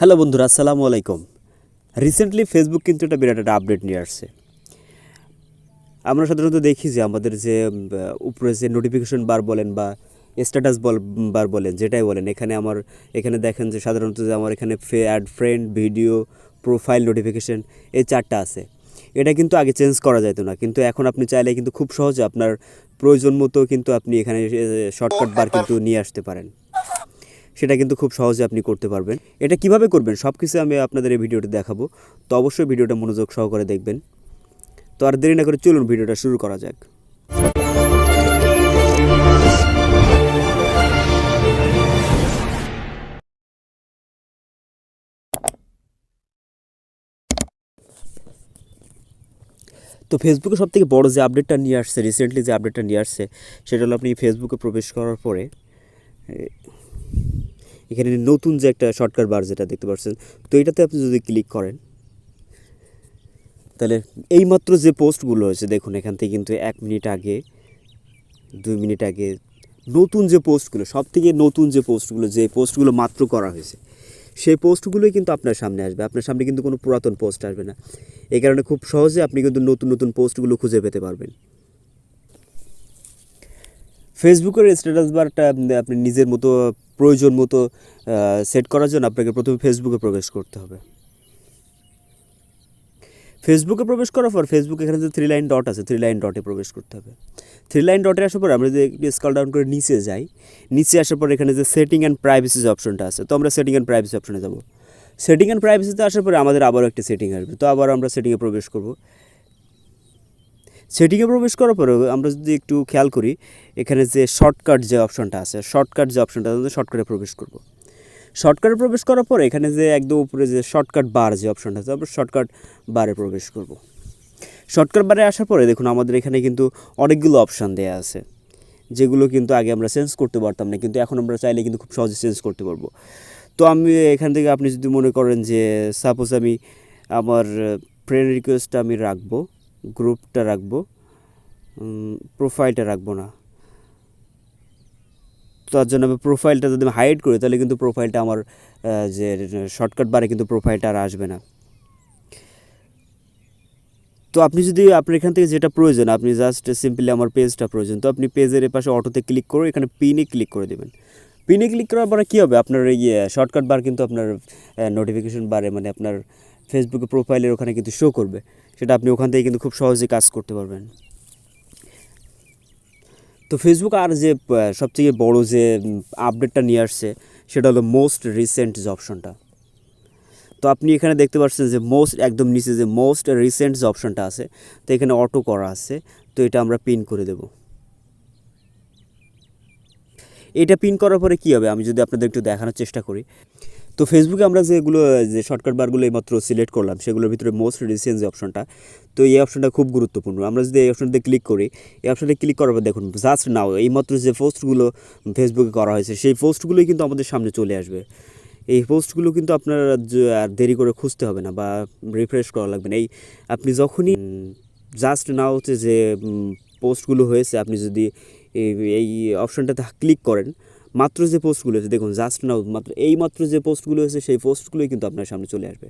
Hello বন্ধুরা, আসসালামু আলাইকুম। রিসেন্টলি ফেসবুক কিন্তু একটা বিরাট একটা আপডেট নিয়ে আসছে। আমরা সাধারণত দেখি যে আমাদের যে উপরে যে নোটিফিকেশন বার বলেন বা স্ট্যাটাস বার বলেন, যেটাই বলেন, এখানে দেখেন যে সাধারণত যে আমার এখানে add friend, video, profile, notification, এই চারটা আছে। এটা কিন্তু আগে চেঞ্জ করা যেত না, কিন্তু এখন আপনি চাইলে কিন্তু খুব সহজে আপনার প্রয়োজন মতো কিন্তু আপনি এখানে শর্টকাট বার কিন্তু নিয়ে আসতে পারেন। সেটা কিন্তু খুব সহজে আপনি করতে পারবেন। এটা কিভাবে করবেন সব কিছু আমি আপনাদের এই ভিডিওতে দেখাবো। তো অবশ্যই ভিডিওটা মনোযোগ সহকারে দেখবেন। তো আর দেরি না করে চলুন ভিডিওটা শুরু করা যাক। তো ফেসবুকে সবথেকে বড় যে আপডেটটা নিয়ে আসছে, রিসেন্টলি যে আপডেটটা নিয়ে আসছে, সেটা হলো আপনি ফেসবুকে প্রবেশ করার পরে এখানে নতুন যে একটা শর্টকাট বার যেটা দেখতে পাচ্ছেন, তো এটাতে আপনি যদি ক্লিক করেন তাহলে এইমাত্র যে পোস্টগুলো হয়েছে দেখুন, এখান থেকে কিন্তু 1 মিনিট আগে, 2 মিনিট আগে নতুন যে পোস্টগুলো, সবথেকে নতুন যে পোস্টগুলো মাত্র করা হয়েছে, সেই পোস্টগুলোই কিন্তু আপনার সামনে আসবে। আপনার সামনে কিন্তু কোনো পুরাতন পোস্ট আসবে না। এই কারণে খুব সহজে আপনি কিন্তু নতুন নতুন পোস্টগুলো খুঁজে পেতে পারবেন। ফেসবুকের স্ট্যাটাস বারটা আপনি নিজের মতো প্রয়োজন মতো সেট করার জন্য আপনাকে প্রথমে ফেসবুকে প্রবেশ করতে হবে। ফেসবুকে প্রবেশ করার পর ফেসবুকে এখানে যে 3 লাইন ডট আছে, 3 লাইন ডটে প্রবেশ করতে হবে। 3 লাইন ডটে আসার পর আমরা যদি একটু স্ক্রল ডাউন করে নিচে যাই, নিচে আসার পর এখানে যে সেটিং অ্যান্ড প্রাইভেসি যে অপশনটা আছে, তো আমরা সেটিং অ্যান্ড প্রাইভেসি অপশনে যাব। সেটিং অ্যান্ড প্রাইভেসিতে আসার পরে আমাদের আবারও একটা সেটিং আসবে, তো আবার আমরা সেটিংয়ে প্রবেশ করব। সেটিংয়ে প্রবেশ করার পরে আমরা যদি একটু খেয়াল করি, এখানে যে শর্টকাট যে অপশনটা আছে, শর্টকাটে প্রবেশ করব। শর্টকাটে প্রবেশ করার পরে এখানে যে একদম উপরে যে শর্টকাট বার যে অপশনটা আছে, আমরা শর্টকাট বারে প্রবেশ করব। শর্টকাট বারে আসার পরে দেখুন আমাদের এখানে কিন্তু অনেকগুলো অপশান দেওয়া আছে, যেগুলো কিন্তু আগে আমরা চেঞ্জ করতে পারতাম না, কিন্তু এখন আমরা চাইলে কিন্তু খুব সহজে চেঞ্জ করতে পারবো। তো আমি এখান থেকে আপনি যদি মনে করেন যে সাপোজ আমি আমার ফ্রেন্ড রিকোয়েস্টটা আমি রাখবো, গ্রুপটা রাখবো, প্রোফাইলটা রাখবো না, তার জন্য আমি প্রোফাইলটা যদি আমি হাইড করি তাহলে কিন্তু প্রোফাইলটা আমার যে শর্টকাট বারে কিন্তু প্রোফাইলটা আর আসবে না। তো আপনি যদি আপনার এখান থেকে যেটা প্রয়োজন, আপনি জাস্ট সিম্পলি আমার পেজটা প্রয়োজন, তো আপনি পেজের এপাশে অটোতে ক্লিক করে এখানে পিনে ক্লিক করে দেবেন। পিনে ক্লিক করার পরে কী হবে, আপনার এই শর্টকাট বার কিন্তু আপনার নোটিফিকেশন বারে, মানে আপনার ফেসবুকে প্রোফাইলের ওখানে কিন্তু শো করবে। সেটা আপনি ওখান থেকে কিন্তু খুব সহজে কাজ করতে পারবেন। তো ফেসবুক আর যে সবথেকে বড় যে আপডেটটা নিয়ে আসছে, সেটা হলো মোস্ট রিসেন্ট যে অপশনটা। তো আপনি এখানে দেখতে পাচ্ছেন যে একদম নিচে যে মোস্ট রিসেন্ট যে অপশনটা আছে, তো এখানে অটো করা আছে, তো এটা আমরা পিন করে দেব। এটা পিন করার পরে কী হবে, আমি যদি আপনাদের একটু দেখানোর চেষ্টা করি। তো ফেসবুকে আমরা যে শর্টকাট বারগুলো এইমাত্র সিলেক্ট করলাম, সেগুলোর ভিতরে মোস্ট রিসেন্ট যে অপশনটা, তো এই অপশনটা খুব গুরুত্বপূর্ণ। আমরা যদি এই অপশনটাতে ক্লিক করি, এই অপশনটা ক্লিক করার পর দেখুন জাস্ট নাও এইমাত্র যে পোস্টগুলো ফেসবুকে করা হয়েছে, সেই পোস্টগুলোই কিন্তু আমাদের সামনে চলে আসবে। এই পোস্টগুলো কিন্তু আপনার আর দেরি করে খুঁজতে হবে না বা রিফ্রেশ করা লাগবে না। আপনি যখনই জাস্ট নাও হচ্ছে যে পোস্টগুলো হয়েছে, আপনি যদি এই অপশনটাতে ক্লিক করেন, মাত্র যে পোস্টগুলো হয়েছে দেখুন জাস্ট নাও, মাত্র যে পোস্টগুলো হয়েছে সেই পোস্টগুলোই কিন্তু আপনার সামনে চলে আসবে।